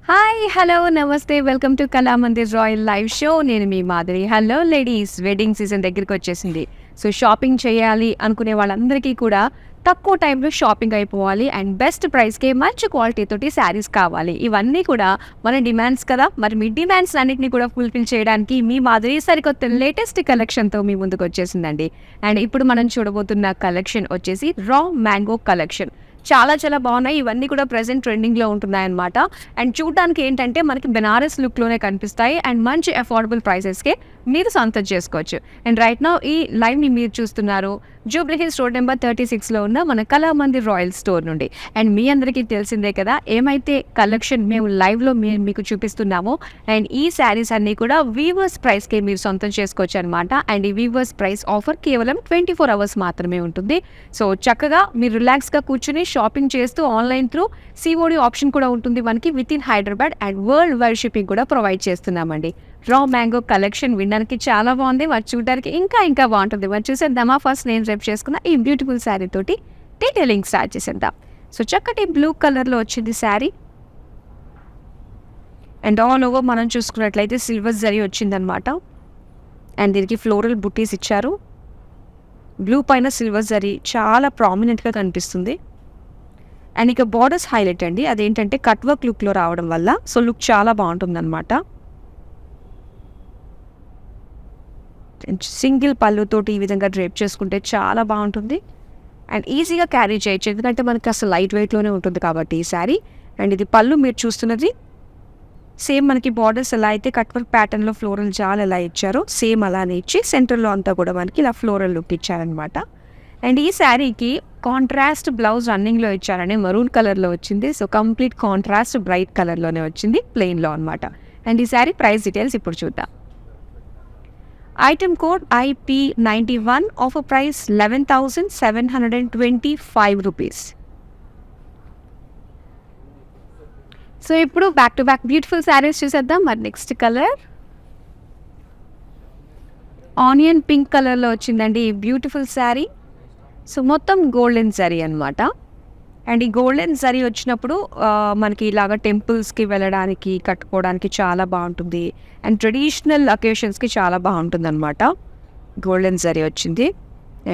Hi! Hello! నమస్తే. Welcome to Kalamandir royal live show. నేను మీ Madhuri. Hello ladies! Wedding season దగ్గరికొచ్చేసింది. సో, షాపింగ్ చేయాలి అనుకునే వాళ్ళందరికీ కూడా తక్కువ టైంలో షాపింగ్ అయిపోవాలి అండ్ బెస్ట్ ప్రైస్‌కే మంచి క్వాలిటీతోటి శారీస్ కావాలి. ఇవన్నీ కూడా మన డిమాండ్స్ కదా! మరి మీ డిమాండ్స్ అన్నిటిని కూడా ఫుల్‌ఫిల్ చేయడానికి మీ మాధురి సరికొత్త లేటెస్ట్ కలెక్షన్‌తో మీ ముందుకొచ్చేసిందండి. అండ్ ఇప్పుడు మనం చూడబోతున్న కలెక్షన్ వచ్చేసి రా మ్యాంగో కలెక్షన్. చాలా చాలా బాగున్నాయి. ఇవన్నీ కూడా ప్రెజెంట్ ట్రెండింగ్‌లో ఉంటున్నాయన్నమాట. అండ్ చూడడానికి ఏంటంటే మనకి బెనారస్ లుక్‌లోనే కనిపిస్తాయి అండ్ మంచి అఫోర్డబుల్ ప్రైసెస్‌కే మీరు సొంతం చేసుకోవచ్చు. అండ్ రైట్ నౌ ఈ లైవ్‌ని మీరు చూస్తున్నారు జూబ్లీ హిల్స్ రోడ్ నెంబర్ 36లో ఉన్న మన కళామందిర్ రాయల్ స్టోర్ నుండి. అండ్ మీ అందరికీ తెలిసిందే కదా, ఏమైతే కలెక్షన్ మేము లైవ్‌లో మీకు చూపిస్తున్నామో అండ్ ఈ శారీస్ అన్నీ కూడా వీవర్స్ ప్రైస్‌కే మీరు సొంతం చేసుకోవచ్చు అనమాట. అండ్ ఈ వీవర్స్ ప్రైస్ ఆఫర్ కేవలం 24 అవర్స్ మాత్రమే ఉంటుంది. సో చక్కగా మీరు రిలాక్స్‌గా కూర్చొని షాపింగ్ చేస్తూ ఆన్లైన్ త్రూ సిఓడి ఆప్షన్ కూడా ఉంటుంది మనకి with in Hyderabad and world wide shipping కూడా ప్రొవైడ్ చేస్తున్నామండి. రా మ్యాంగో కలెక్షన్ వినడానికి చాలా బాగుంది. మరి చూడడానికి ఇంకా బాగుంటుంది. మరి చూసేద్దామా? ఫస్ట్ నేను రేపు చేసుకున్న ఈ బ్యూటిఫుల్ శారీ తోటి డీటెయిలింగ్ స్టార్ట్ చేసేద్దాం. సో చక్కటి బ్లూ కలర్లో వచ్చింది శారీ అండ్ ఆల్ ఓవర్ మనం చూసుకున్నట్లయితే సిల్వర్ జరీ వచ్చిందనమాట. అండ్ దీనికి ఫ్లోరల్ బుట్టీస్ ఇచ్చారు. బ్లూ పైన సిల్వర్ జరీ చాలా ప్రామినెంట్గా కనిపిస్తుంది. అండ్ ఇక బార్డర్స్ హైలైట్ అండి. అదేంటంటే కట్ వర్క్ లుక్లో రావడం వల్ల సో లుక్ చాలా బాగుంటుందన్నమాట. సింగిల్ పళ్ళుతోటి ఈ విధంగా డ్రేప్ చేసుకుంటే చాలా బాగుంటుంది అండ్ ఈజీగా క్యారీ చేయొచ్చు. ఎందుకంటే మనకి అసలు లైట్ వెయిట్లోనే ఉంటుంది కాబట్టి ఈ శారీ. అండ్ ఇది పళ్ళు మీరు చూస్తున్నది సేమ్ మనకి బార్డర్స్ ఎలా అయితే కట్ వర్క్ ప్యాటర్న్లో ఫ్లోరల్ జాల్ ఎలా ఇచ్చారో సేమ్ అలానే ఇచ్చి సెంటర్లో అంతా కూడా మనకి ఇలా ఫ్లోరల్ లుక్ ఇచ్చారనమాట. అండ్ ఈ శారీకి కాంట్రాస్ట్ బ్లౌజ్ రన్నింగ్లో ఇచ్చారని మెరూన్ కలర్లో వచ్చింది. సో కంప్లీట్ కాంట్రాస్ట్ బ్రైట్ కలర్లోనే వచ్చింది ప్లెయిన్లో అనమాట. అండ్ ఈ శారీ ప్రైస్ డీటెయిల్స్ ఇప్పుడు చూద్దాం. Item code IP91 offer price 11,725 rupees. So ఇప్పుడు back to back beautiful saris చూసేద్దాం. మరి నెక్స్ట్ కలర్ ఆనియన్ పింక్ కలర్లో వచ్చిందండి ఈ బ్యూటిఫుల్ శారీ. సో మొత్తం గోల్డెన్ జరీ అనమాట. అండ్ ఈ గోల్డెన్ జరీ వచ్చినప్పుడు మనకి ఇలాగ టెంపుల్స్కి వెళ్ళడానికి కట్టుకోవడానికి చాలా బాగుంటుంది అండ్ ట్రెడిషనల్ అకేషన్స్కి చాలా బాగుంటుంది అనమాట. గోల్డెన్ జరీ వచ్చింది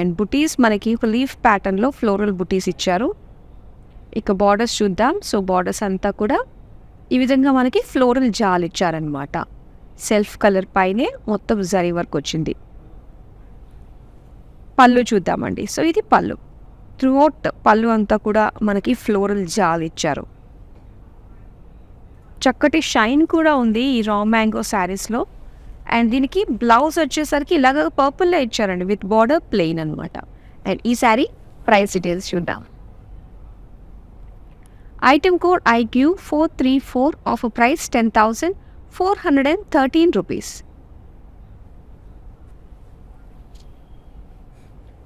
అండ్ బుటీస్ మనకి ఒక లీఫ్ ప్యాటర్న్లో ఫ్లోరల్ బుటీస్ ఇచ్చారు. ఇక బార్డర్స్ చూద్దాం. సో బార్డర్స్ అంతా కూడా ఈ విధంగా మనకి ఫ్లోరల్ జాల్ ఇచ్చారనమాట. సెల్ఫ్ కలర్ పైనే మొత్తం జరీ వర్క్ వచ్చింది. పళ్ళు చూద్దామండి. సో ఇది పళ్ళు. త్రూఅవుట్ పళ్ళు అంతా కూడా మనకి ఫ్లోరల్ జాల్ ఇచ్చారు. చక్కటి షైన్ కూడా ఉంది ఈ రా మ్యాంగో శారీస్లో. అండ్ దీనికి బ్లౌజ్ వచ్చేసరికి ఇలాగ పర్పుల్లో ఇచ్చారండి విత్ బార్డర్ ప్లెయిన్ అనమాట. అండ్ ఈ శారీ ప్రైస్ డీటెయిల్స్ చూద్దాం. Item code IQ434 offer price 10,413 rupees.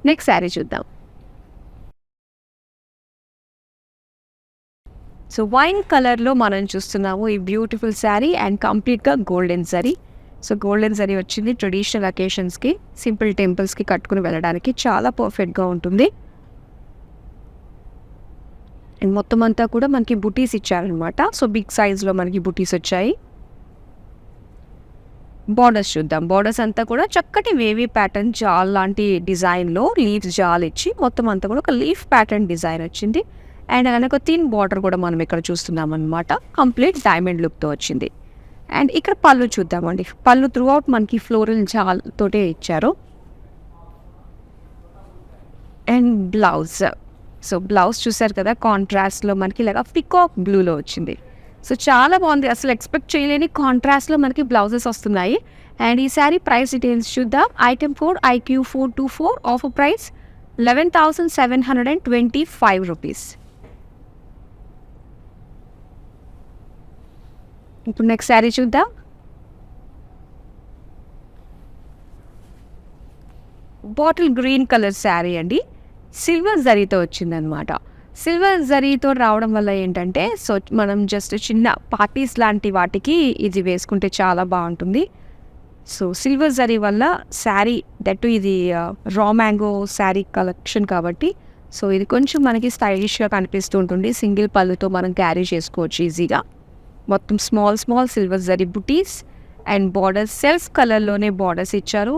Next sari చూద్దాం. సో వైన్ కలర్లో మనం చూస్తున్నాము ఈ బ్యూటిఫుల్ శారీ అండ్ కంప్లీట్గా golden zari. So golden zari వచ్చింది. ట్రెడిషనల్ అకేషన్స్కి సింపుల్ టెంపుల్స్కి కట్టుకుని వెళ్ళడానికి చాలా పర్ఫెక్ట్గా ఉంటుంది. అండ్ మొత్తం అంతా కూడా మనకి బుటీస్ ఇచ్చారనమాట. సో బిగ్ సైజ్లో మనకి బుటీస్ వచ్చాయి. బార్డర్స్ చూద్దాం. బార్డర్స్ అంతా కూడా చక్కటి వేవీ ప్యాటర్న్ జాల్ లాంటి డిజైన్లో లీవ్స్ జాల్ ఇచ్చి మొత్తం అంతా కూడా ఒక లీఫ్ ప్యాటర్న్ డిజైన్ వచ్చింది. అండ్ అలానే ఒక థిన్ బార్డర్ కూడా మనం ఇక్కడ చూస్తున్నాం అనమాట. కంప్లీట్ డైమండ్ లుక్తో వచ్చింది. అండ్ ఇక్కడ పళ్ళు చూద్దామండి. పళ్ళు త్రూఅవుట్ మనకి ఫ్లోరల్ జాల్ తోటే ఇచ్చారు. And blouse. సో బ్లౌజ్ చూసారు కదా, కాంట్రాస్ట్లో మనకి ఇలాగా పికాక్ బ్లూలో వచ్చింది. సో చాలా బాగుంది. అసలు ఎక్స్పెక్ట్ చేయలేని కాంట్రాస్ట్లో మనకి బ్లౌజెస్ వస్తున్నాయి. అండ్ ఈ శారీ ప్రైస్ డీటెయిల్స్ చూద్దాం. Item code IQ424 offer price 11,725 rupees. ఇప్పుడు నెక్స్ట్ శారీ చూద్దాం. బాటిల్ గ్రీన్ కలర్ శారీ అండి. సిల్వర్ జరీతో వచ్చిందనమాట. సిల్వర్ జరీతో రావడం వల్ల ఏంటంటే సో మనం జస్ట్ చిన్న పార్టీస్ లాంటి వాటికి ఇది వేసుకుంటే చాలా బాగుంటుంది. సో సిల్వర్ జరీ వల్ల శారీ దట్టు ఇది రా మ్యాంగో శారీ కలెక్షన్ కాబట్టి సో ఇది కొంచెం మనకి స్టైలిష్గా కనిపిస్తూ ఉంటుంది. సింగిల్ పళ్ళుతో మనం క్యారీ చేసుకోవచ్చు ఈజీగా. మొత్తం small small silver zari buttis and borders self కలర్లోనే బార్డర్స్ ఇచ్చారు.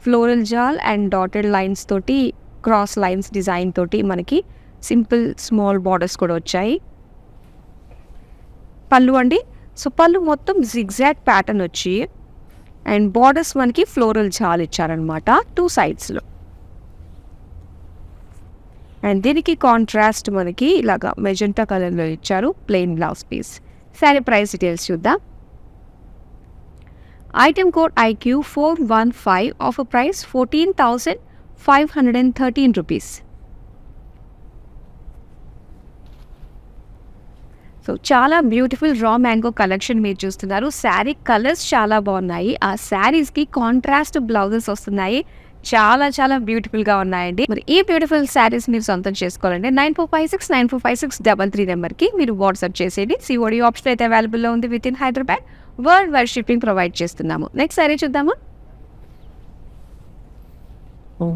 ఫ్లోరల్ జాల్ అండ్ డాటెడ్ లైన్స్ తోటి, క్రాస్ లైన్స్ డిజైన్ తోటి మనకి సింపుల్ స్మాల్ బార్డర్స్ కూడా వచ్చాయి. పళ్ళు అండి. సో పళ్ళు మొత్తం జిగ్జాగ్ ప్యాటర్న్ వచ్చి అండ్ బార్డర్స్ మనకి ఫ్లోరల్ జాల్ ఇచ్చారనమాట 2 సైడ్స్లో. అండ్ దీనికి కాంట్రాస్ట్ మనకి ఇలాగా మెజెంటా కలర్లో ఇచ్చారు plain blouse piece. Sari price details చూద్దాం. Item code IQ415 offer price 14,513 rupees. So చాలా బ్యూటిఫుల్ రా మ్యాంగో కలెక్షన్ మీరు చూస్తున్నారు. శారీ కలర్స్ చాలా బాగున్నాయి. ఆ శారీస్కి కాంట్రాస్ట్ బ్లౌజెస్ వస్తున్నాయి. చాలా చాలా బ్యూటిఫుల్గా ఉన్నాయండి. మరి ఈ బ్యూటిఫుల్ శారీస్ మీరు సొంతం చేసుకోవాలంటే 9456945633 నెంబర్కి మీరు వాట్సాప్ చేసేది. COD ఆప్షన్ అయితే అవైలబుల్లో ఉంది. With in Hyderabad world wide shipping provide చేస్తున్నాము. నెక్స్ట్ శారీ చూద్దామా.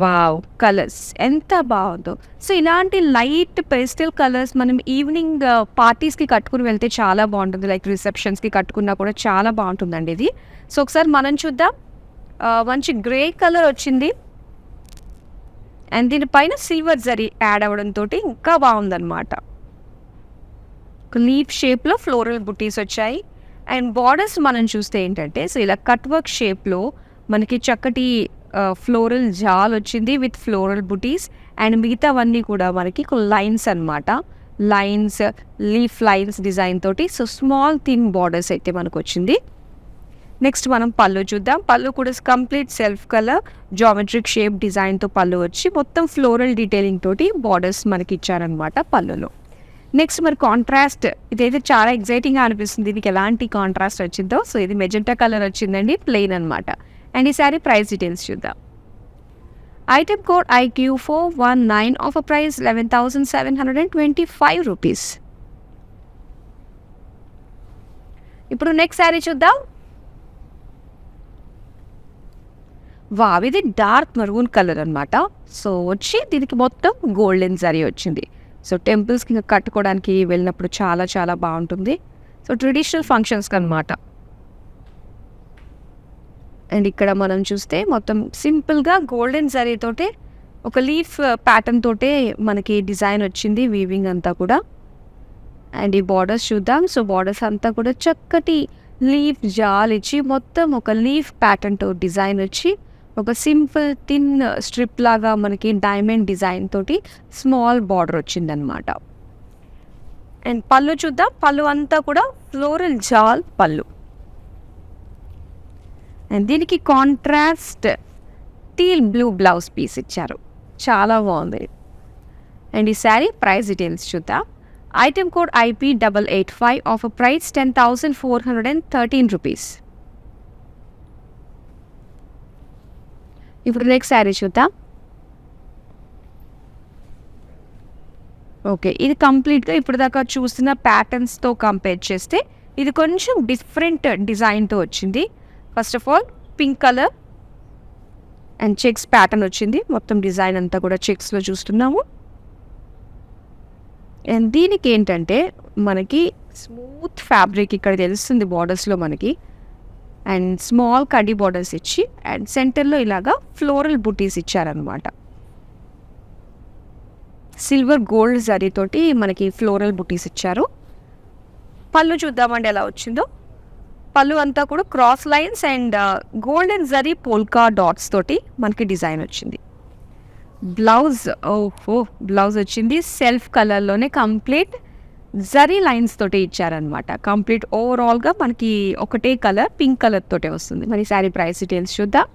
వావ్, కలర్స్ ఎంత బాగుందో. సో ఇలాంటి లైట్ పేస్టల్ కలర్స్ మనం ఈవినింగ్ పార్టీస్కి కట్టుకుని వెళ్తే చాలా బాగుంటుంది. లైక్ రిసెప్షన్స్కి కట్టుకున్నా కూడా చాలా బాగుంటుందండి ఇది. సో ఒకసారి మనం చూద్దాం. మంచి గ్రే కలర్ వచ్చింది అండ్ దీనిపైన సిల్వర్ జరీ యాడ్ అవ్వడంతో ఇంకా బాగుందన్నమాట. లీఫ్ షేప్లో ఫ్లోరల్ బుటీస్ వచ్చాయి అండ్ బార్డర్స్ మనం చూస్తే ఏంటంటే సో ఇలా కట్ వర్క్ షేప్లో మనకి చక్కటి ఫ్లోరల్ జాల్ వచ్చింది విత్ ఫ్లోరల్ బుటీస్ అండ్ మిగతావన్నీ కూడా మనకి లైన్స్ అనమాట. లైన్స్, లీఫ్ లైన్స్ డిజైన్ తోటి సో స్మాల్ థిన్ బార్డర్స్ అయితే మనకు వచ్చింది. నెక్స్ట్ మనం పళ్ళు చూద్దాం. పళ్ళు కూడా complete self colour geometric shape డిజైన్తో పళ్ళు వచ్చి మొత్తం ఫ్లోరల్ డీటెయిలింగ్ తోటి బార్డర్స్ మనకి ఇచ్చారనమాట పళ్ళులో. నెక్స్ట్ మరి కాంట్రాస్ట్, ఇదైతే చాలా ఎగ్జైటింగ్గా అనిపిస్తుంది. దీనికి ఎలాంటి కాంట్రాస్ట్ వచ్చిందో. సో ఇది మెజెంటా కలర్ వచ్చిందండి, ప్లెయిన్ అనమాట. అండ్ ఈ సారీ ప్రైస్ డీటెయిల్స్ చూద్దాం. Item code IQ419 offer price 11,725 rupees. ఇప్పుడు నెక్స్ట్ శారీ చూద్దాం. వావ్, ఇది డార్క్ మరూన్ కలర్ అనమాట. సో వచ్చి దీనికి మొత్తం గోల్డెన్ జరీ వచ్చింది. సో టెంపుల్స్కి ఇంకా కట్టుకోవడానికి వెళ్ళినప్పుడు చాలా చాలా బాగుంటుంది. సో ట్రెడిషనల్ ఫంక్షన్స్కి అనమాట. అండ్ ఇక్కడ మనం చూస్తే మొత్తం సింపుల్గా గోల్డెన్ జరీతోటే ఒక లీఫ్ ప్యాటర్న్ తోటే మనకి డిజైన్ వచ్చింది, వీవింగ్ అంతా కూడా. అండ్ ఈ బార్డర్స్ చూద్దాం. సో బార్డర్స్ అంతా కూడా చక్కటి లీఫ్ జాల్ ఇచ్చి మొత్తం ఒక లీఫ్ ప్యాటర్న్తో డిజైన్ వచ్చి ఒక సింపుల్ థిన్ స్ట్రిప్ లాగా మనకి డైమండ్ డిజైన్ తోటి స్మాల్ బార్డర్ వచ్చిందనమాట. అండ్ పళ్ళు చూద్దాం. పళ్ళు అంతా కూడా ఫ్లోరల్ జాల్ పళ్ళు అండ్ దీనికి contrast teal blue blouse piece ఇచ్చారు. చాలా బాగుంది. అండ్ ఈ శారీ ప్రైస్ డీటెయిల్స్ చూద్దాం. Item code IP885 offer price 10,413 rupees. ఇప్పుడు నెక్స్ట్ శారీ చూద్దాం. ఓకే, ఇది కంప్లీట్గా ఇప్పుడు దాకా చూసిన ప్యాటర్న్స్తో కంపేర్ చేస్తే ఇది కొంచెం డిఫరెంట్ డిజైన్తో వచ్చింది. First of all pink colour and checks pattern వచ్చింది. మొత్తం డిజైన్ అంతా కూడా చెక్స్లో చూస్తున్నాము. అండ్ దీనికి ఏంటంటే మనకి స్మూత్ ఫ్యాబ్రిక్ ఇక్కడ తెలుస్తుంది బార్డర్స్లో మనకి. అండ్ స్మాల్ కడ్డీ బార్డర్స్ ఇచ్చి అండ్ సెంటర్లో ఇలాగా ఫ్లోరల్ బుటీస్ ఇచ్చారనమాట. సిల్వర్ గోల్డ్ జరీతోటి మనకి ఫ్లోరల్ బుటీస్ ఇచ్చారు. పళ్ళు చూద్దామండి ఎలా వచ్చిందో. పళ్ళు అంతా కూడా cross lines and golden zari polka dots తోటి మనకి డిజైన్ వచ్చింది. బ్లౌజ్, బ్లౌజ్ వచ్చింది సెల్ఫ్ కలర్లోనే కంప్లీట్ జరీ లైన్స్ తోటి ఇచ్చారనమాట. కంప్లీట్ ఓవరాల్గా మనకి ఒకటే కలర్ పింక్ కలర్ తోటే వస్తుంది. మరి శారీ ప్రైస్ డీటెయిల్స్ చూద్దాం.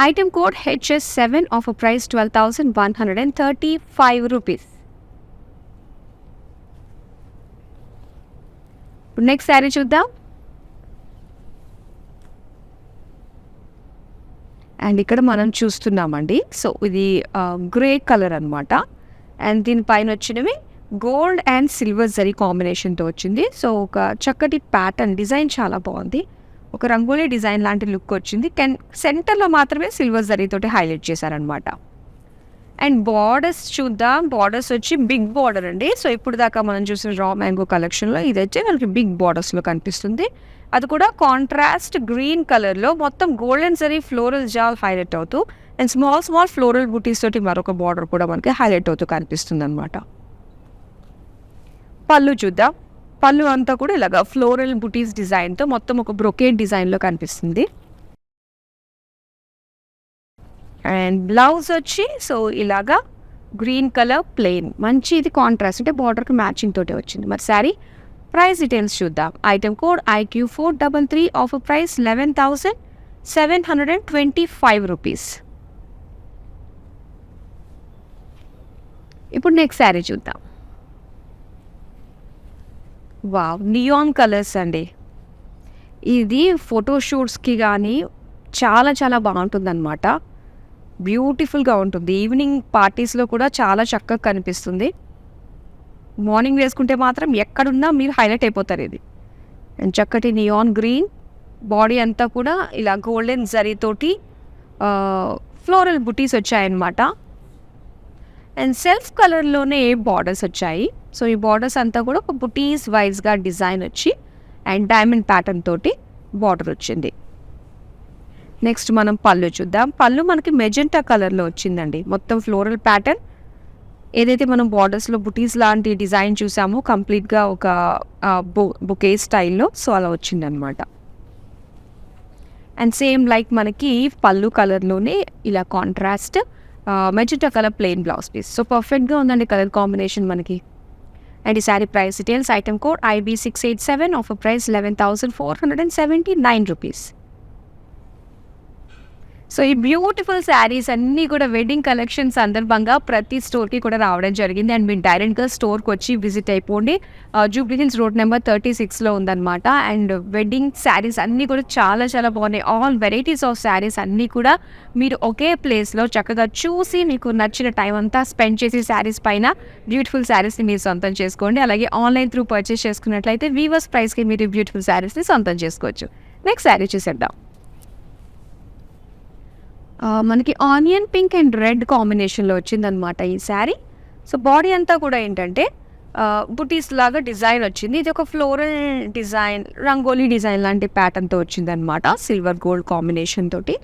Item code HS7 offer price 12,135 rupees. ఇప్పుడు నెక్స్ట్ శారీ చూద్దాం. అండ్ ఇక్కడ మనం చూస్తున్నామండి. సో ఇది గ్రే కలర్ అనమాట. అండ్ దీనిపైన వచ్చినవి గోల్డ్ అండ్ సిల్వర్ జరీ కాంబినేషన్తో వచ్చింది. సో ఒక చక్కటి ప్యాటర్న్ డిజైన్ చాలా బాగుంది. ఒక రంగోలీ డిజైన్ లాంటి లుక్ వచ్చింది. సెంటర్లో మాత్రమే సిల్వర్ జరీతోటి హైలైట్ చేశారనమాట. అండ్ బార్డర్స్ చూద్దాం. బార్డర్స్ వచ్చి బిగ్ బార్డర్ అండి. సో ఇప్పుడు దాకా మనం చూసిన రా మ్యాంగో కలెక్షన్లో ఇది వచ్చి మనకి బిగ్ బార్డర్స్లో కనిపిస్తుంది. అది కూడా కాంట్రాస్ట్ గ్రీన్ కలర్లో మొత్తం గోల్డెన్ జరీ ఫ్లోరల్ జాల్ హైలైట్ అవుతూ అండ్ స్మాల్ స్మాల్ ఫ్లోరల్ బుటీస్ తోటి మరొక బార్డర్ కూడా మనకి హైలైట్ అవుతూ కనిపిస్తుంది అనమాట. పళ్ళు చూద్దాం. పళ్ళు అంతా కూడా ఇలాగా ఫ్లోరల్ బుటీస్ డిజైన్తో మొత్తం ఒక బ్రొకేట్ డిజైన్లో కనిపిస్తుంది. అండ్ బ్లౌజ్ వచ్చి సో ఇలాగా గ్రీన్ కలర్ ప్లెయిన్ మంచి ఇది కాంట్రాస్ట్ అంటే బార్డర్కి మ్యాచింగ్ తోటే వచ్చింది. మరి శారీ ప్రైస్ డీటెయిల్స్ చూద్దాం. Item code IQ433, offer price 11,725 rupees. ఇప్పుడు నెక్స్ట్ శారీ చూద్దాం. వావ్, నియాన్ కలర్స్ అండి. ఇది ఫోటోషూట్స్కి కానీ చాలా చాలా బాగుంటుందన్నమాట. బ్యూటిఫుల్గా ఉంటుంది. ఈవినింగ్ పార్టీస్లో కూడా చాలా చక్కగా కనిపిస్తుంది. మార్నింగ్ వేసుకుంటే మాత్రం ఎక్కడున్నా మీరు హైలైట్ అయిపోతారు. ఇది అండ్ చక్కటి నియాన్ గ్రీన్, బాడీ అంతా కూడా ఇలా గోల్డెన్ జరీతోటి ఫ్లోరల్ బుటీస్ వచ్చాయన్నమాట. అండ్ సెల్ఫ్ కలర్లోనే బార్డర్స్ వచ్చాయి. సో ఈ బార్డర్స్ అంతా కూడా ఒక బుటీస్ వైజ్గా డిజైన్ వచ్చి అండ్ డైమండ్ ప్యాటర్న్ తోటి బార్డర్ వచ్చింది. నెక్స్ట్ మనం పళ్ళు చూద్దాం. పళ్ళు మనకి మెజెంటా కలర్లో వచ్చిందండి. మొత్తం ఫ్లోరల్ ప్యాటర్న్ ఏదైతే మనం బార్డర్స్లో బుటీస్ లాంటి డిజైన్ చూసామో కంప్లీట్గా ఒక బుకే స్టైల్లో సో అలా వచ్చిందనమాట. అండ్ సేమ్ లైక్ మనకి పళ్ళు కలర్లోనే ఇలా contrast magenta colour plain blouse piece. So పర్ఫెక్ట్గా ఉందండి కలర్ కాంబినేషన్ మనకి. అండ్ ఈ sari price details item code IB687, offer price 11,479 rupees. So ఈ బ్యూటిఫుల్ శారీస్ అన్నీ కూడా వెడ్డింగ్ కలెక్షన్ సందర్భంగా ప్రతి స్టోర్కి కూడా రావడం జరిగింది. అండ్ మీరు డైరెక్ట్గా స్టోర్కి వచ్చి విజిట్ అయిపోండి. జూబ్లీ హిల్స్ రోడ్ నెంబర్ 36లో ఉందన్నమాట. అండ్ వెడ్డింగ్ శారీస్ అన్నీ కూడా చాలా చాలా బాగున్నాయి. ఆల్ వెరైటీస్ ఆఫ్ శారీస్ అన్నీ కూడా మీరు ఒకే ప్లేస్లో చక్కగా చూసి మీకు నచ్చిన టైం అంతా స్పెండ్ చేసి శారీస్ పైన బ్యూటిఫుల్ శారీస్ని మీరు సొంతం చేసుకోండి. అలాగే ఆన్లైన్ త్రూ పర్చేస్ చేసుకున్నట్లయితే వీవర్స్ ప్రైస్కి మీరు బ్యూటిఫుల్ శారీస్ని సొంతం చేసుకోవచ్చు. నెక్స్ట్ శారీ చూసేద్దాం. మనకి ఆనియన్ పింక్ అండ్ రెడ్ కాంబినేషన్లో వచ్చిందనమాట ఈ శారీ. సో బాడీ అంతా కూడా ఏంటంటే బుటీస్ లాగా డిజైన్ వచ్చింది. ఇది ఒక ఫ్లోరల్ డిజైన్, రంగోలీ డిజైన్ లాంటి ప్యాటర్న్తో వచ్చిందనమాట, సిల్వర్ గోల్డ్ కాంబినేషన్ తోటి.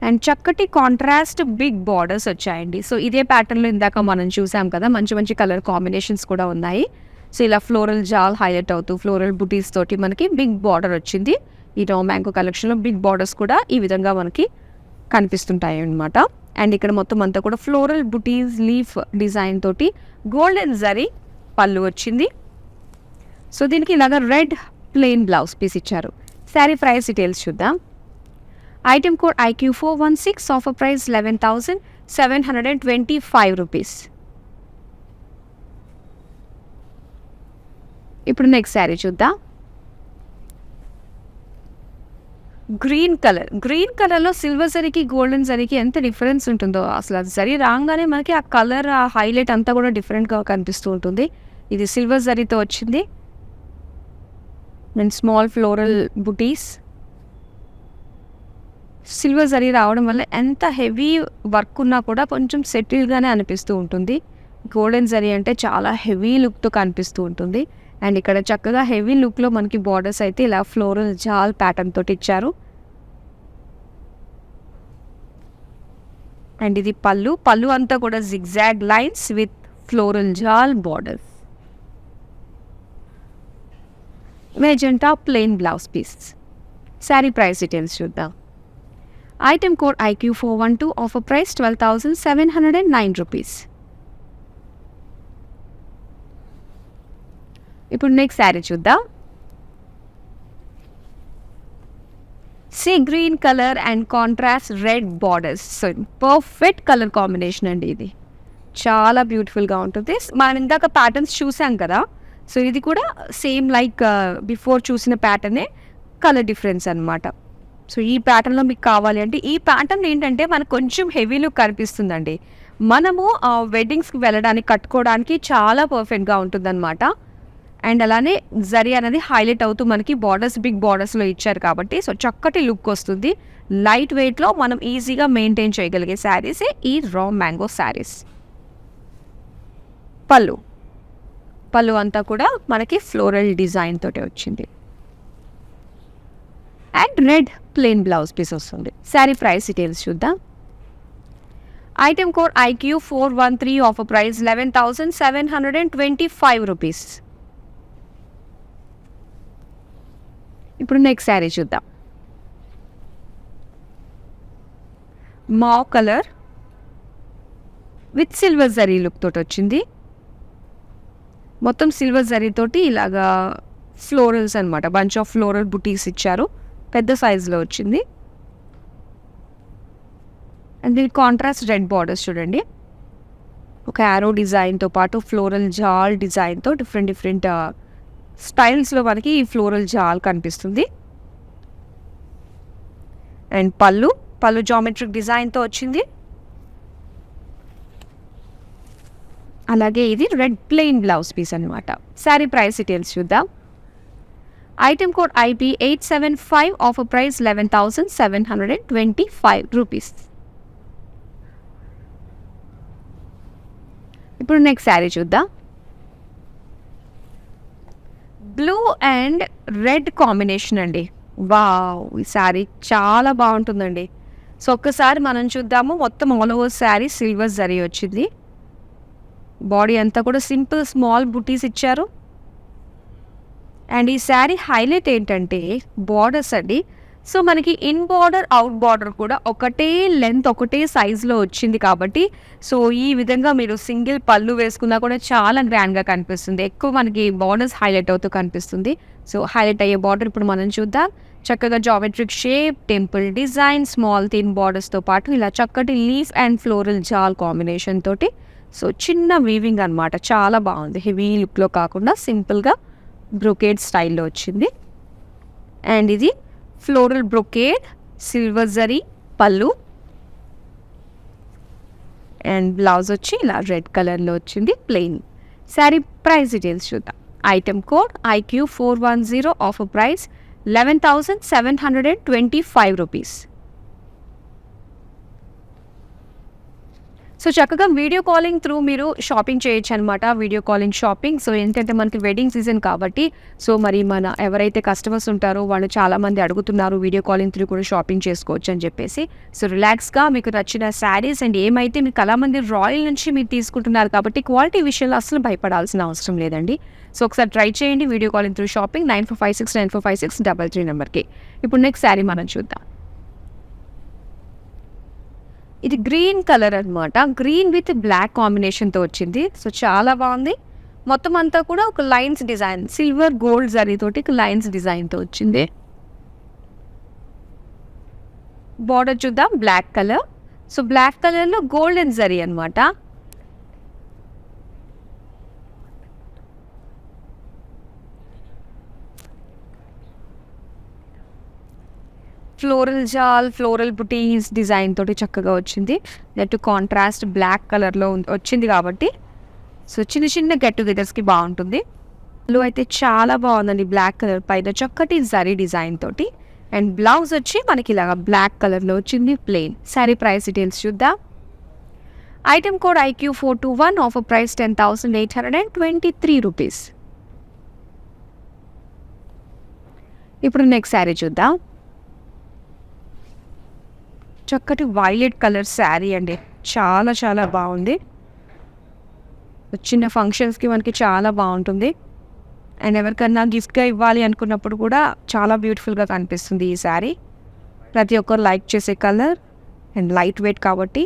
అండ్ చక్కటి కాంట్రాస్ట్ బిగ్ బార్డర్స్ వచ్చాయండి. సో ఇదే ప్యాటర్న్లో ఇందాక మనం చూసాం కదా, మంచి మంచి కలర్ కాంబినేషన్స్ కూడా ఉన్నాయి. సో ఇలా ఫ్లోరల్ జాల్ హైలైట్ అవుతూ ఫ్లోరల్ బుటీస్ తోటి మనకి బిగ్ బార్డర్ వచ్చింది. ఈ రా మ్యాంగో కలెక్షన్లో బిగ్ బార్డర్స్ కూడా ఈ విధంగా మనకి కనిపిస్తుంటాయి అన్నమాట. అండ్ ఇక్కడ మొత్తం అంతా కూడా ఫ్లోరల్ బుటీస్ లీఫ్ డిజైన్ తోటి గోల్డెన్ జరీ పళ్ళు వచ్చింది. సో దీనికి ఇలాగ రెడ్ ప్లెయిన్ బ్లౌజ్ పీస్ ఇచ్చారు. శారీ ప్రైస్ డీటెయిల్స్ చూద్దాం. Item code IQ416, offer price 11,725 rupees. ఇప్పుడు నెక్స్ట్ శారీ చూద్దాం. గ్రీన్ కలర్లో సిల్వర్ జరీకి గోల్డెన్ జరీకి ఎంత డిఫరెన్స్ ఉంటుందో అసలు. అది జరీ రాగానే మనకి ఆ కలర్ ఆ హైలైట్ అంతా కూడా డిఫరెంట్గా కనిపిస్తూ ఉంటుంది. ఇది సిల్వర్ జరీతో వచ్చింది and small floral buttis. Silver zari రావడం వల్ల ఎంత హెవీ వర్క్ ఉన్నా కూడా కొంచెం సెటిల్గానే అనిపిస్తూ ఉంటుంది. గోల్డెన్ జరీ అంటే చాలా హెవీ లుక్తో కనిపిస్తూ ఉంటుంది. అండ్ ఇక్కడ చక్కగా హెవీ లుక్లో మనకి బార్డర్స్ అయితే ఇలా ఫ్లోరల్ జాల్ ప్యాటర్న్ తోటి ఇచ్చారు. అండ్ ఇది పళ్ళు అంతా కూడా zigzag lines with floral jaal borders. Magenta plain blouse piece. Sari price details చూద్దాం. Item code IQ412, offer price 12,709 rupees. ఇప్పుడు నెక్స్ట్ శారీ చూద్దాం. Sea green colour and contrast red borders. So perfect colour combination అండి. ఇది చాలా బ్యూటిఫుల్గా ఉంటుంది. మనం ఇందాక ప్యాటర్న్స్ చూసాం కదా, సో ఇది కూడా సేమ్ లైక్ బిఫోర్ చూసిన ప్యాటర్నే, కలర్ డిఫరెన్స్ అనమాట. సో ఈ ప్యాటర్న్లో మీకు కావాలి అంటే, ఈ ప్యాటర్న్ ఏంటంటే మనకు కొంచెం హెవీ లుక్ కనిపిస్తుందండి. మనము వెడ్డింగ్స్కి వెళ్ళడానికి కట్టుకోవడానికి చాలా పర్ఫెక్ట్గా ఉంటుందన్నమాట. అండ్ అలానే జరీ అనేది హైలైట్ అవుతూ మనకి బార్డర్స్ బిగ్ బార్డర్స్లో ఇచ్చారు కాబట్టి సో చక్కటి లుక్ వస్తుంది. లైట్ వెయిట్లో మనం ఈజీగా మెయింటైన్ చేయగలిగే శారీసే ఈ రా మ్యాంగో శారీస్. పళ్ళు అంతా కూడా మనకి ఫ్లోరల్ డిజైన్ తోటి వచ్చింది. And red plain blouse piece వస్తుంది. శారీ ప్రైస్ డీటెయిల్స్ చూద్దాం. Item code IQ413, offer price 11,725 rupees. ఇప్పుడు నెక్స్ట్ శారీ చూద్దాం. Mauve colour with silver zari look తోటి వచ్చింది. మొత్తం సిల్వర్ జరీ తోటి ఇలాగా ఫ్లోరల్స్ అనమాట, బంచ్ ఆఫ్ ఫ్లోరల్ బుటీస్ ఇచ్చారు. పెద్ద సైజులో వచ్చింది. అండ్ దీని కాంట్రాస్ట్ రెడ్ బార్డర్స్ చూడండి. ఒక యారో డిజైన్తో పాటు ఫ్లోరల్ జాల్ డిజైన్తో డిఫరెంట్ స్టైల్స్లో మనకి ఈ ఫ్లోరల్ జాల్ కనిపిస్తుంది. అండ్ పళ్ళు జామెట్రిక్ డిజైన్తో వచ్చింది. అలాగే ఇది రెడ్ ప్లెయిన్ బ్లౌజ్ పీస్ అనమాట. శారీ ప్రైస్ డీటెయిల్స్ చూద్దాం. Item code IP875, offer price 11,725 rupees. ఇప్పుడు నెక్స్ట్ శారీ చూద్దాం. బ్లూ అండ్ రెడ్ కాంబినేషన్ అండి. వావ్, ఈ శారీ చాలా బాగుంటుందండి. సో ఒక్కసారి మనం చూద్దాము. మొత్తం all over sari silver zari వచ్చింది. బాడీ అంతా కూడా సింపుల్ స్మాల్ బుటీస్ ఇచ్చారు. అండ్ ఈ శారీ హైలైట్ ఏంటంటే బార్డర్స్ అండి. సో మనకి ఇన్ బార్డర్ అవుట్ బార్డర్ కూడా ఒకటే లెంత్ ఒకటే సైజులో వచ్చింది కాబట్టి సో ఈ విధంగా మీరు సింగిల్ పళ్ళు వేసుకున్నా కూడా చాలా గ్రాండ్గా కనిపిస్తుంది. ఎక్కువ మనకి బార్డర్స్ హైలైట్ అవుతూ కనిపిస్తుంది. సో హైలైట్ అయ్యే బార్డర్ ఇప్పుడు మనం చూద్దాం. చక్కగా geometric shape, temple design, small thin బార్డర్స్తో పాటు ఇలా చక్కటి leaf and floral jaal combination తోటి సో చిన్న వీవింగ్ అనమాట. చాలా బాగుంది. హెవీ లుక్లో కాకుండా సింపుల్గా బ్రొకేడ్ స్టైల్లో వచ్చింది. అండ్ ఇది ఫ్లోరల్ బ్రొకేడ్, సిల్వర్ జరీ పళ్ళు. అండ్ బ్లౌజ్ వచ్చి ఇలా రెడ్ కలర్లో వచ్చింది ప్లెయిన్. శారీ ప్రైస్ డీటెయిల్స్ చూద్దాం. Item code IQ410, offer price 11,725 rupees. So చక్కగా వీడియో కాలింగ్ త్రూ మీరు షాపింగ్ చేయొచ్చు అనమాట. Video calling shopping. సో ఏంటంటే మనకి వెడ్డింగ్ సీజన్ కాబట్టి సో మరి మన ఎవరైతే కస్టమర్స్ ఉంటారో వాళ్ళు చాలామంది అడుగుతున్నారు వీడియో కాలింగ్ త్రూ కూడా షాపింగ్ చేసుకోవచ్చు అని చెప్పేసి. సో రిలాక్స్గా మీకు నచ్చిన శారీస్ అండ్ ఏమైతే మీ కళామందిర్ రాయల్ నుంచి మీరు తీసుకుంటున్నారు కాబట్టి క్వాలిటీ విషయంలో అసలు భయపడాల్సిన అవసరం లేదండి. సో ఒకసారి ట్రై చేయండి వీడియో కాలింగ్ త్రూ షాపింగ్ 9456945633 నెంబర్కి. ఇప్పుడు నెక్స్ట్ శారీ మనం చూద్దాం. ఇది గ్రీన్ కలర్ అనమాట. గ్రీన్ విత్ బ్లాక్ కాంబినేషన్తో వచ్చింది. సో చాలా బాగుంది. మొత్తం అంతా కూడా ఒక లైన్స్ డిజైన్, సిల్వర్ గోల్డ్ జరీతోటి లైన్స్ డిజైన్తో వచ్చింది. బార్డర్ చూద్దాం. Black colour. సో బ్లాక్ కలర్లో గోల్డెన్ జరీ అనమాట. ఫ్లోరల్ జాల్, ఫ్లోరల్ బుటీస్ డిజైన్ తోటి చక్కగా వచ్చింది. నెట్ కాంట్రాస్ట్ బ్లాక్ కలర్లో వచ్చింది కాబట్టి సో చిన్న చిన్న గెట్ టుగెదర్స్కి బాగుంటుంది. బ్లూ అయితే చాలా బాగుందండి. బ్లాక్ కలర్ పైన చక్కటి జరీ డిజైన్ తోటి. అండ్ బ్లౌజ్ వచ్చి మనకి ఇలాగా బ్లాక్ కలర్లో వచ్చింది ప్లెయిన్. శారీ ప్రైస్ డీటెయిల్స్ చూద్దాం. Item code IQ421, offer price 10,823 rupees. ఇప్పుడు నెక్స్ట్ శారీ చూద్దాం. చక్కటి వైలెట్ కలర్ శారీ అండి. చాలా చాలా బాగుంది. చిన్న ఫంక్షన్స్కి మనకి చాలా బాగుంటుంది. అండ్ ఎవరికన్నా గిఫ్ట్గా ఇవ్వాలి అనుకున్నప్పుడు కూడా చాలా బ్యూటిఫుల్గా కనిపిస్తుంది ఈ శారీ. ప్రతి ఒక్కరు లైక్ చేసే కలర్ అండ్ లైట్ వెయిట్ కాబట్టి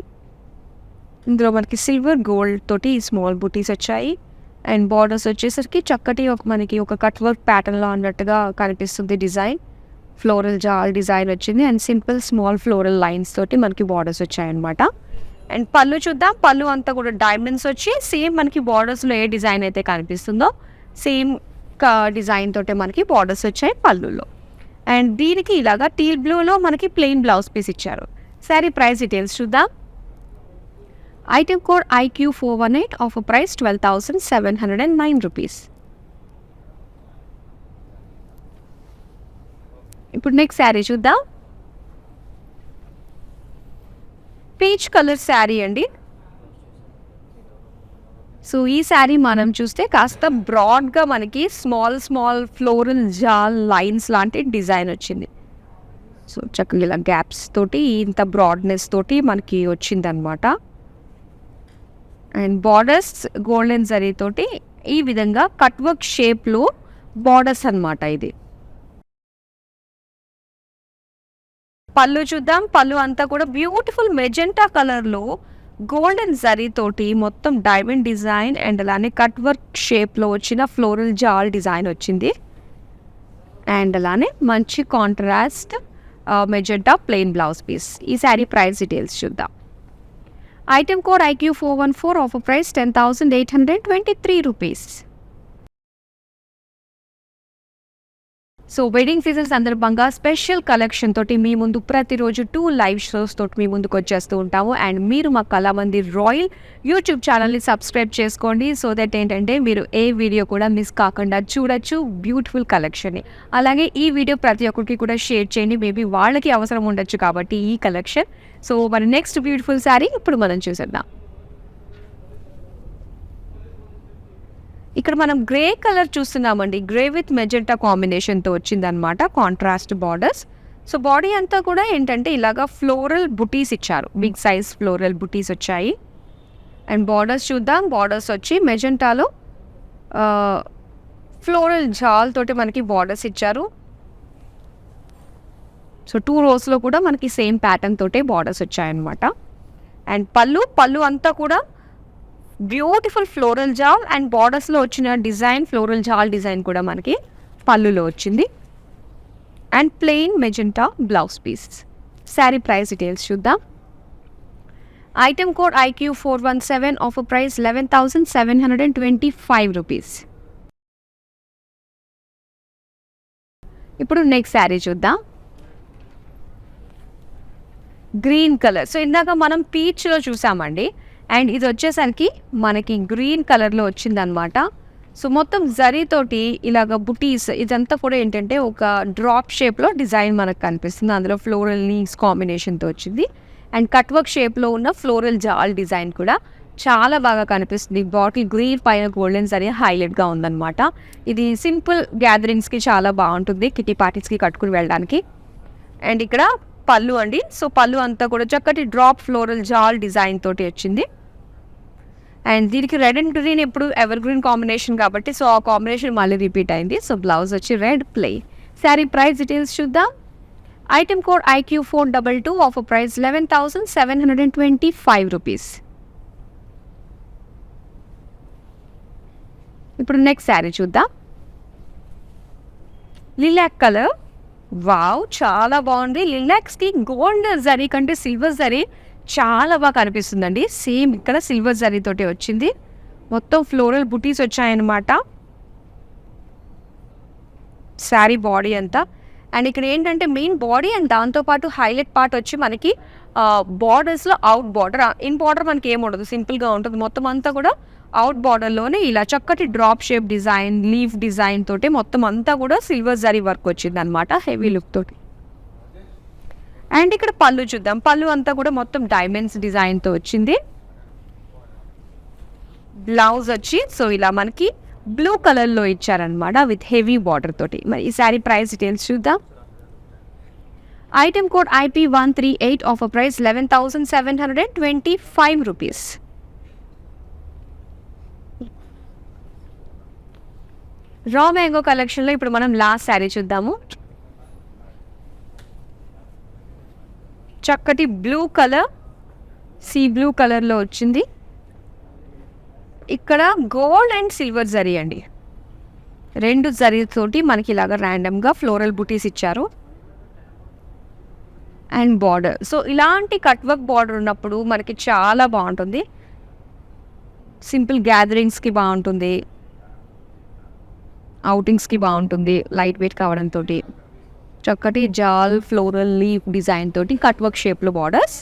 ఇందులో మనకి సిల్వర్ గోల్డ్ తోటి స్మాల్ బుటీస్ వచ్చాయి. అండ్ బార్డర్స్ వచ్చేసరికి చక్కటి మనకి ఒక కట్ వర్క్ ప్యాటర్న్లో అన్నట్టుగా కనిపిస్తుంది డిజైన్. ఫ్లోరల్ జాల్ డిజైన్ వచ్చింది. And simple small floral lines తోటి మనకి బార్డర్స్ వచ్చాయన్నమాట. అండ్ పళ్ళు చూద్దాం. పళ్ళు అంతా కూడా డైమండ్స్ వచ్చి సేమ్ మనకి బార్డర్స్లో ఏ డిజైన్ అయితే కనిపిస్తుందో సేమ్ డిజైన్ తోటే మనకి బార్డర్స్ వచ్చాయి పళ్ళులో. అండ్ దీనికి ఇలాగా టీల్ బ్లూలో మనకి ప్లెయిన్ బ్లౌజ్ పీస్ ఇచ్చారు. శారీ ప్రైస్ డీటెయిల్స్ చూద్దాం. Item code IQ418, offer price 12,709 rupees. ఇప్పుడు నెక్స్ట్ శారీ చూద్దాం. పీచ్ కలర్ శారీ అండి. సో ఈ శారీ మనం చూస్తే కాస్త బ్రాడ్గా మనకి స్మాల్ ఫ్లోరల్ జాల్ లైన్స్ లాంటి డిజైన్ వచ్చింది. సో చక్కగా ఇలా గ్యాప్స్ తోటి ఇంత బ్రాడ్నెస్ తోటి మనకి వచ్చిందనమాట. అండ్ బార్డర్స్ గోల్డెన్ జరీ తోటి ఈ విధంగా కట్ వర్క్ షేప్లో బార్డర్స్ అనమాట. ఇది పళ్ళు చూద్దాం. పళ్ళు అంతా కూడా బ్యూటిఫుల్ మెజెంటా కలర్లో గోల్డెన్ జరీ తోటి మొత్తం డైమండ్ డిజైన్ అండ్ అలానే కట్ వర్క్ షేప్లో వచ్చిన ఫ్లోరల్ జాల్ డిజైన్ వచ్చింది. అండ్ అలానే మంచి contrast magenta plain blouse piece. ఈ శారీ ప్రైస్ డీటెయిల్స్ చూద్దాం. Item code IQ414, offer price 10,823 rupees. So wedding season సందర్భంగా స్పెషల్ కలెక్షన్ తోటి మీ ముందు ప్రతిరోజు 2 లైవ్ షోస్ తోటి మీ ముందుకు వచ్చేస్తూ ఉంటాము. అండ్ మీరు మా కళామందిర్ రాయల్ యూట్యూబ్ ఛానల్ని సబ్స్క్రైబ్ చేసుకోండి. సో దట్ ఏంటంటే మీరు ఏ వీడియో కూడా మిస్ కాకుండా చూడొచ్చు బ్యూటిఫుల్ కలెక్షన్ని. అలాగే ఈ వీడియో ప్రతి ఒక్కరికి కూడా షేర్ చేయండి, మేబీ వాళ్ళకి అవసరం ఉండొచ్చు కాబట్టి ఈ కలెక్షన్. సో మరి నెక్స్ట్ బ్యూటిఫుల్ శారీ ఇప్పుడు మనం చూసేద్దాం. ఇక్కడ మనం గ్రే కలర్ చూస్తున్నామండి. గ్రే విత్ మెజెంటా కాంబినేషన్తో వచ్చిందనమాట, కాంట్రాస్ట్ బార్డర్స్. సో బాడీ అంతా కూడా ఏంటంటే ఇలాగా ఫ్లోరల్ బుటీస్ ఇచ్చారు, బిగ్ సైజ్ ఫ్లోరల్ బుటీస్ వచ్చాయి. అండ్ బార్డర్స్ చూద్దాం. బార్డర్స్ వచ్చి మెజెంటాలో ఫ్లోరల్ జాల్ తోటి మనకి బార్డర్స్ ఇచ్చారు. సో 2 రోస్లో కూడా మనకి సేమ్ ప్యాటర్న్ తోటే బార్డర్స్ వచ్చాయన్నమాట. అండ్ పళ్ళు అంతా కూడా బ్యూటిఫుల్ ఫ్లోరల్ జాల్ అండ్ బార్డర్స్లో వచ్చిన డిజైన్ ఫ్లోరల్ జాల్ డిజైన్ కూడా మనకి పళ్ళులో వచ్చింది. And plain magenta blouse piece. Sari price details చూద్దాం. Item code IQ417, offer price 11,725 rupees. ఇప్పుడు నెక్స్ట్ శారీ చూద్దాం. Green colour. సో ఇందాక మనం పీచ్లో చూసామండి, అండ్ ఇది వచ్చేసరికి మనకి గ్రీన్ కలర్లో వచ్చిందనమాట. సో మొత్తం జరీతోటి ఇలాగ బుటీస్, ఇదంతా కూడా ఏంటంటే ఒక డ్రాప్ షేప్లో డిజైన్ మనకు కనిపిస్తుంది. అందులో ఫ్లోరల్ లీవ్స్ కాంబినేషన్తో వచ్చింది. అండ్ కట్ వర్క్ షేప్లో ఉన్న ఫ్లోరల్ జాల్ డిజైన్ కూడా చాలా బాగా కనిపిస్తుంది. బాటిల్ గ్రీన్ పైన గోల్డెన్ జరీ హైలైట్గా ఉందన్నమాట. ఇది సింపుల్ గ్యాదరింగ్స్కి చాలా బాగుంటుంది, కిటీ పార్టీస్కి కట్టుకుని వెళ్ళడానికి. అండ్ ఇక్కడ పళ్ళు అండి. సో పళ్ళు అంతా కూడా చక్కటి డ్రాప్ ఫ్లోరల్ జాల్ డిజైన్ తోటి వచ్చింది. అండ్ దీనికి రెడ్ అండ్ గ్రీన్ ఎప్పుడు ఎవర్ గ్రీన్ కాంబినేషన్ కాబట్టి సో ఆ కాంబినేషన్ మళ్ళీ రిపీట్ అయింది. సో బ్లౌజ్ వచ్చి red plain. Sari price details చూద్దాం. Item code IQ422, offer price 11,725 rupees. ఇప్పుడు నెక్స్ట్ శారీ చూద్దాం. Lilac colour. వావ్, చాలా బాగుంది. లిలాక్స్కి గోల్డ్ జరీ కంటే సిల్వర్ జరీ చాలా బాగా కనిపిస్తుందండి. సేమ్ ఇక్కడ సిల్వర్ జరీతోటి వచ్చింది. మొత్తం ఫ్లోరల్ బుటీస్ వచ్చాయన్నమాట శారీ బాడీ అంతా. అండ్ ఇక్కడ ఏంటంటే మెయిన్ బాడీ అండ్ దాంతోపాటు హైలైట్ పార్ట్ వచ్చి మనకి బార్డర్స్లో అవుట్ బార్డర్, ఇన్ బార్డర్ మనకి ఏముండదు, సింపుల్గా ఉంటుంది. మొత్తం అంతా కూడా అవుట్ బార్డర్లోనే ఇలా చక్కటి drop shape design, leaf design తోటి మొత్తం అంతా కూడా సిల్వర్ జరీ వర్క్ వచ్చింది అనమాట, హెవీ లుక్ తోటి. అండ్ ఇక్కడ పళ్ళు చూద్దాం. పళ్ళు అంతా కూడా మొత్తం డైమండ్స్ డిజైన్తో వచ్చింది. బ్లౌజ్ వచ్చి సో ఇలా మనకి బ్లూ కలర్లో ఇచ్చారనమాట విత్ హెవీ బార్డర్ తోటి. మరి ఈ శారీ ప్రైస్ డీటెయిల్స్ చూద్దాం. Item code IP138, offer price 11,725 rupees. Raw mango కలెక్షన్లో ఇప్పుడు మనం లాస్ట్ శారీ చూద్దాము. చక్కటి బ్లూ కలర్, సీ బ్లూ కలర్లో వచ్చింది. ఇక్కడ గోల్డ్ అండ్ సిల్వర్ జరీ అండి, 2 జరీతోటి మనకి ఇలాగ ర్యాండమ్గా ఫ్లోరల్ బుటీస్ ఇచ్చారు. అండ్ బార్డర్, సో ఇలాంటి కట్ వర్క్ బార్డర్ ఉన్నప్పుడు మనకి చాలా బాగుంటుంది. సింపుల్ గ్యాదరింగ్స్కి బాగుంటుంది, అవుటింగ్స్కి బాగుంటుంది, లైట్ వెయిట్ కావడంతో. చక్కటి జాల్ ఫ్లోరల్ లీఫ్ డిజైన్ తోటి కట్ వర్క్ షేప్లో బార్డర్స్.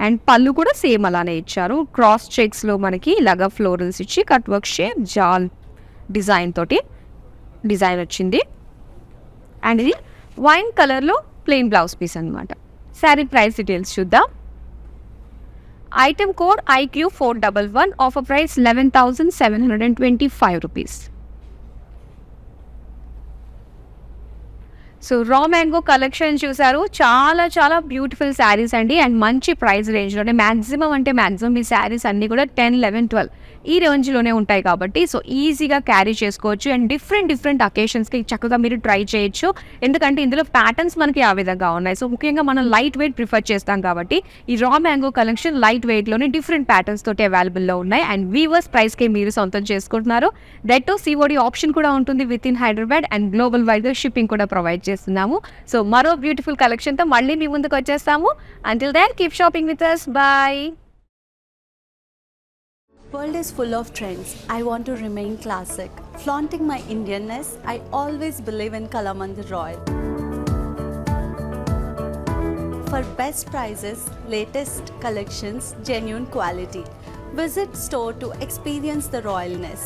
అండ్ పళ్ళు కూడా సేమ్ అలానే ఇచ్చారు. క్రాస్ చెక్స్లో మనకి ఇలాగా ఫ్లోరల్స్ ఇచ్చి కట్ వర్క్ షేప్ జాల్ డిజైన్ తోటి డిజైన్ వచ్చింది. అండ్ ఇది వైన్ కలర్లో ప్లెయిన్ బ్లౌజ్ పీస్ అనమాట. శారీ ప్రైస్ డీటెయిల్స్ చూద్దాం. Item code IQ411, offer price 11,725 rupees. So రా మ్యాంగో కలెక్షన్ చూసారు, చాలా చాలా బ్యూటిఫుల్ శారీస్ అండి, అండ్ మంచి ప్రైస్ రేంజ్లోనే మ్యాక్సిమం ఈ శారీస్ అన్నీ కూడా 10, 11, 12 ఈ రేంజ్లోనే ఉంటాయి కాబట్టి సో ఈజీగా క్యారీ చేసుకోవచ్చు అండ్ డిఫరెంట్ అకేషన్స్కి చక్కగా మీరు ట్రై చేయొచ్చు. ఎందుకంటే ఇందులో ప్యాటర్న్స్ మనకి ఆ విధంగా ఉన్నాయి. సో ముఖ్యంగా మనం లైట్ వెయిట్ ప్రిఫర్ చేస్తాం కాబట్టి ఈ రా మ్యాంగో కలెక్షన్ లైట్ వెయిట్లోనే డిఫరెంట్ ప్యాటర్న్స్ తోటి అవైలబుల్లో ఉన్నాయి అండ్ వీవర్స్ ప్రైస్కి మీరు సొంతం చేసుకుంటున్నారు. దట్ టు COD ఆప్షన్ కూడా ఉంటుంది with in Hyderabad and global wide shipping కూడా ప్రొవైడ్ చేస్తున్నాము. సో మరో బ్యూటిఫుల్ కలెక్షన్తో మళ్ళీ మీ ముందుకు వచ్చేస్తాము. Until then keep shopping with us. Bye. World is full of trends. I want to remain classic. Flaunting my Indianness, I always believe in Kalamandir Royal. For best prices, latest collections, genuine quality. Visit store to experience the royalness.